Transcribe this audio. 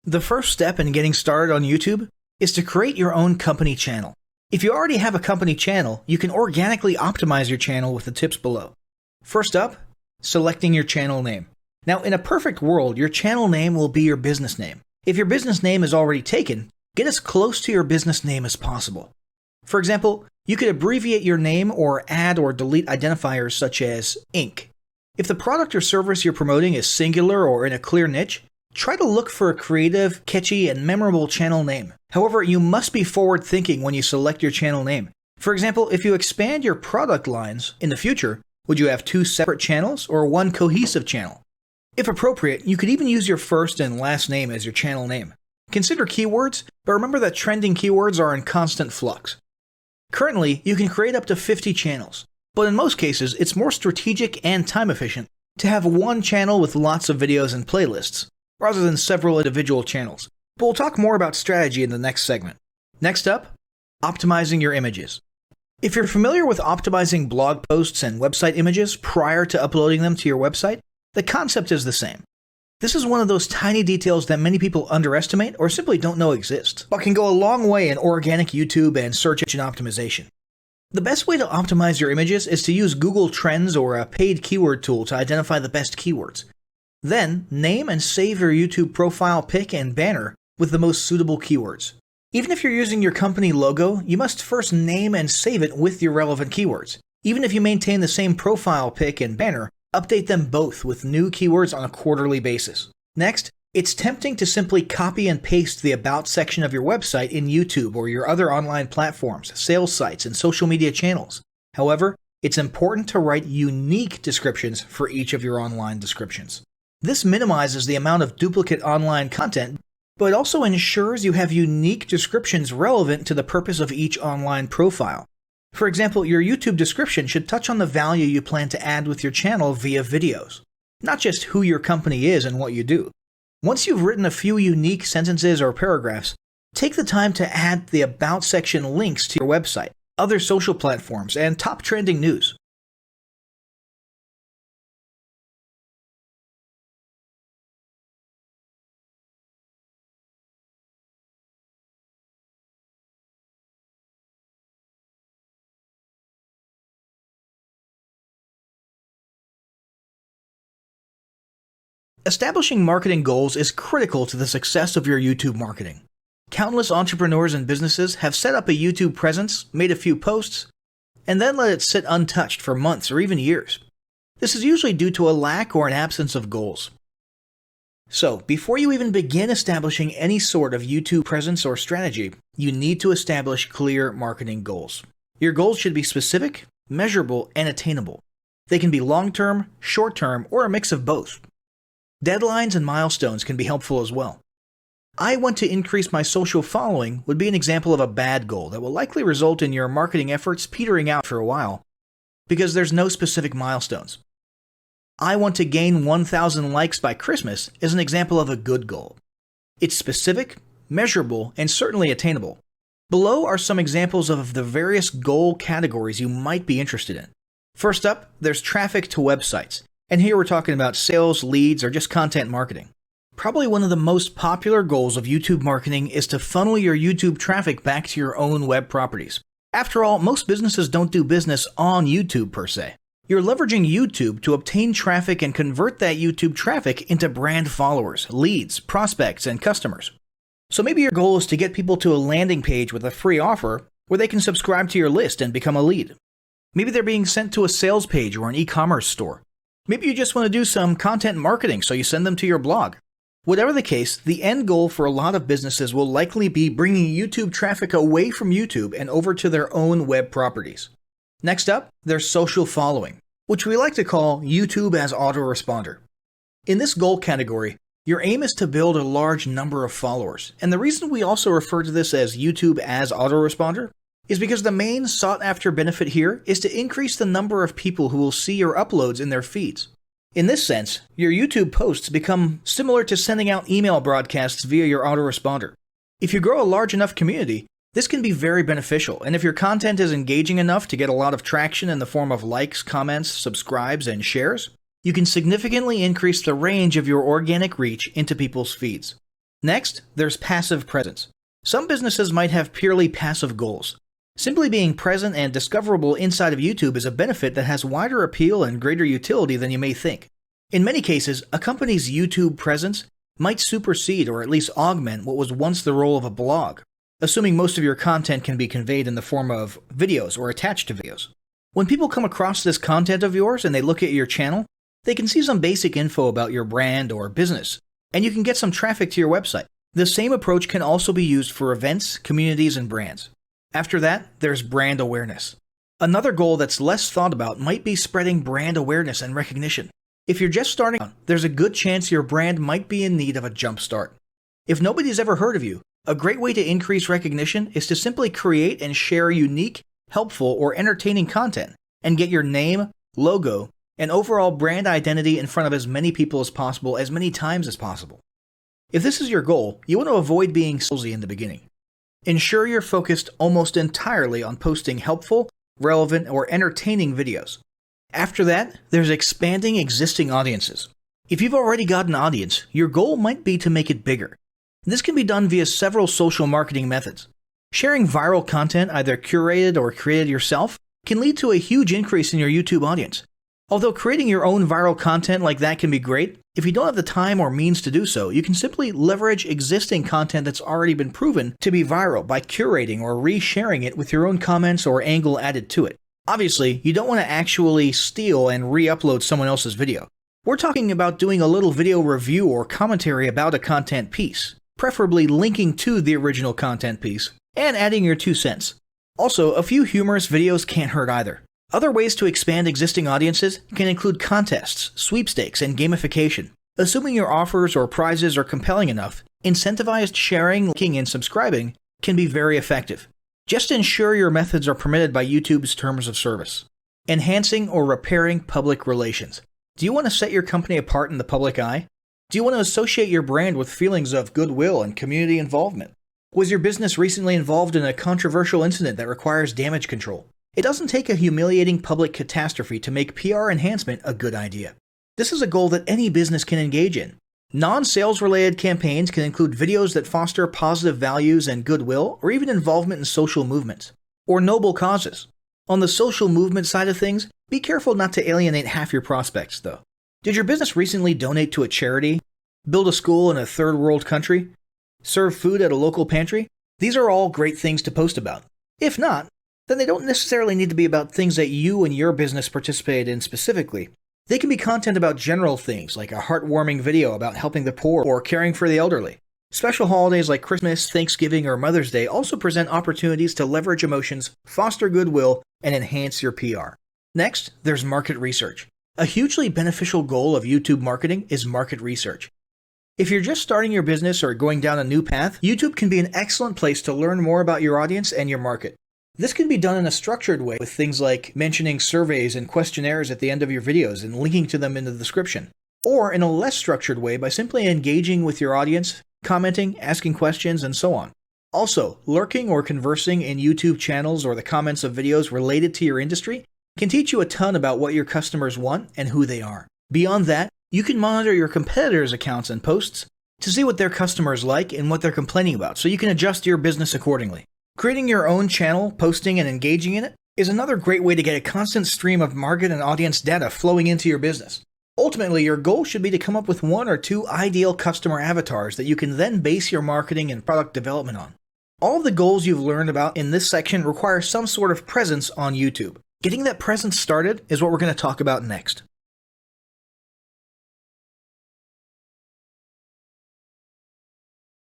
The first step in getting started on YouTube is to create your own company channel. If you already have a company channel, you can organically optimize your channel with the tips below. First up, selecting your channel name. Now, in a perfect world, your channel name will be your business name. If your business name is already taken, get as close to your business name as possible. For example, you could abbreviate your name or add or delete identifiers such as Inc. If the product or service you're promoting is singular or in a clear niche, try to look for a creative, catchy, and memorable channel name. However, you must be forward-thinking when you select your channel name. For example, if you expand your product lines in the future, would you have 2 separate channels or 1 cohesive channel? If appropriate, you could even use your first and last name as your channel name. Consider keywords, but remember that trending keywords are in constant flux. Currently, you can create up to 50 channels, but in most cases, it's more strategic and time efficient to have one channel with lots of videos and playlists, rather than several individual channels. But we'll talk more about strategy in the next segment. Next up, optimizing your images. If you're familiar with optimizing blog posts and website images prior to uploading them to your website, the concept is the same. This is one of those tiny details that many people underestimate or simply don't know exist, but can go a long way in organic YouTube and search engine optimization. The best way to optimize your images is to use Google Trends or a paid keyword tool to identify the best keywords. Then, name and save your YouTube profile pic and banner with the most suitable keywords. Even if you're using your company logo, you must first name and save it with your relevant keywords. Even if you maintain the same profile pic and banner, update them both with new keywords on a quarterly basis. Next, it's tempting to simply copy and paste the About section of your website in YouTube or your other online platforms, sales sites, and social media channels. However, it's important to write unique descriptions for each of your online descriptions. This minimizes the amount of duplicate online content, but also ensures you have unique descriptions relevant to the purpose of each online profile. For example, your YouTube description should touch on the value you plan to add with your channel via videos, not just who your company is and what you do. Once you've written a few unique sentences or paragraphs, take the time to add the About section links to your website, other social platforms, and top trending news. Establishing marketing goals is critical to the success of your YouTube marketing. Countless entrepreneurs and businesses have set up a YouTube presence, made a few posts, and then let it sit untouched for months or even years. This is usually due to a lack or an absence of goals. So, before you even begin establishing any sort of YouTube presence or strategy, you need to establish clear marketing goals. Your goals should be specific, measurable, and attainable. They can be long-term, short-term, or a mix of both. Deadlines and milestones can be helpful as well. I want to increase my social following would be an example of a bad goal that will likely result in your marketing efforts petering out for a while because there's no specific milestones. I want to gain 1,000 likes by Christmas is an example of a good goal. It's specific, measurable, and certainly attainable. Below are some examples of the various goal categories you might be interested in. First up, there's traffic to websites. And here we're talking about sales, leads, or just content marketing. Probably one of the most popular goals of YouTube marketing is to funnel your YouTube traffic back to your own web properties. After all, most businesses don't do business on YouTube per se. You're leveraging YouTube to obtain traffic and convert that YouTube traffic into brand followers, leads, prospects, and customers. So maybe your goal is to get people to a landing page with a free offer where they can subscribe to your list and become a lead. Maybe they're being sent to a sales page or an e-commerce store. Maybe you just want to do some content marketing, so you send them to your blog. Whatever the case, the end goal for a lot of businesses will likely be bringing YouTube traffic away from YouTube and over to their own web properties. Next up, there's social following, which we like to call YouTube as autoresponder. In this goal category, your aim is to build a large number of followers, and the reason we also refer to this as YouTube as autoresponder is because the main sought-after benefit here is to increase the number of people who will see your uploads in their feeds. In this sense, your YouTube posts become similar to sending out email broadcasts via your autoresponder. If you grow a large enough community, this can be very beneficial, and if your content is engaging enough to get a lot of traction in the form of likes, comments, subscribes, and shares, you can significantly increase the range of your organic reach into people's feeds. Next, there's passive presence. Some businesses might have purely passive goals. Simply being present and discoverable inside of YouTube is a benefit that has wider appeal and greater utility than you may think. In many cases, a company's YouTube presence might supersede or at least augment what was once the role of a blog, assuming most of your content can be conveyed in the form of videos or attached to videos. When people come across this content of yours and they look at your channel, they can see some basic info about your brand or business, and you can get some traffic to your website. The same approach can also be used for events, communities, and brands. After that, there's brand awareness. Another goal that's less thought about might be spreading brand awareness and recognition. If you're just starting out, there's a good chance your brand might be in need of a jump start. If nobody's ever heard of you, a great way to increase recognition is to simply create and share unique, helpful, or entertaining content and get your name, logo, and overall brand identity in front of as many people as possible as many times as possible. If this is your goal, you want to avoid being salesy in the beginning. Ensure you're focused almost entirely on posting helpful, relevant, or entertaining videos. After that, there's expanding existing audiences. If you've already got an audience, your goal might be to make it bigger. This can be done via several social marketing methods. Sharing viral content, either curated or created yourself, can lead to a huge increase in your YouTube audience. Although creating your own viral content like that can be great, if you don't have the time or means to do so, you can simply leverage existing content that's already been proven to be viral by curating or resharing it with your own comments or angle added to it. Obviously, you don't want to actually steal and re-upload someone else's video. We're talking about doing a little video review or commentary about a content piece, preferably linking to the original content piece, and adding your 2 cents. Also, a few humorous videos can't hurt either. Other ways to expand existing audiences can include contests, sweepstakes, and gamification. Assuming your offers or prizes are compelling enough, incentivized sharing, liking, and subscribing can be very effective. Just ensure your methods are permitted by YouTube's terms of service. Enhancing or repairing public relations. Do you want to set your company apart in the public eye? Do you want to associate your brand with feelings of goodwill and community involvement? Was your business recently involved in a controversial incident that requires damage control? It doesn't take a humiliating public catastrophe to make PR enhancement a good idea. This is a goal that any business can engage in. Non-sales related campaigns can include videos that foster positive values and goodwill, or even involvement in social movements, or noble causes. On the social movement side of things, be careful not to alienate half your prospects, though. Did your business recently donate to a charity? Build a school in a third world country? Serve food at a local pantry? These are all great things to post about. If not, then they don't necessarily need to be about things that you and your business participate in specifically. They can be content about general things, like a heartwarming video about helping the poor or caring for the elderly. Special holidays like Christmas, Thanksgiving, or Mother's Day also present opportunities to leverage emotions, foster goodwill, and enhance your PR. Next, there's market research. A hugely beneficial goal of YouTube marketing is market research. If you're just starting your business or going down a new path, YouTube can be an excellent place to learn more about your audience and your market. This can be done in a structured way with things like mentioning surveys and questionnaires at the end of your videos and linking to them in the description, or in a less structured way by simply engaging with your audience, commenting, asking questions, and so on. Also, lurking or conversing in YouTube channels or the comments of videos related to your industry can teach you a ton about what your customers want and who they are. Beyond that, you can monitor your competitors' accounts and posts to see what their customers like and what they're complaining about, so you can adjust your business accordingly. Creating your own channel, posting, and engaging in it is another great way to get a constant stream of market and audience data flowing into your business. Ultimately, your goal should be to come up with 1 or 2 ideal customer avatars that you can then base your marketing and product development on. All of the goals you've learned about in this section require some sort of presence on YouTube. Getting that presence started is what we're going to talk about next.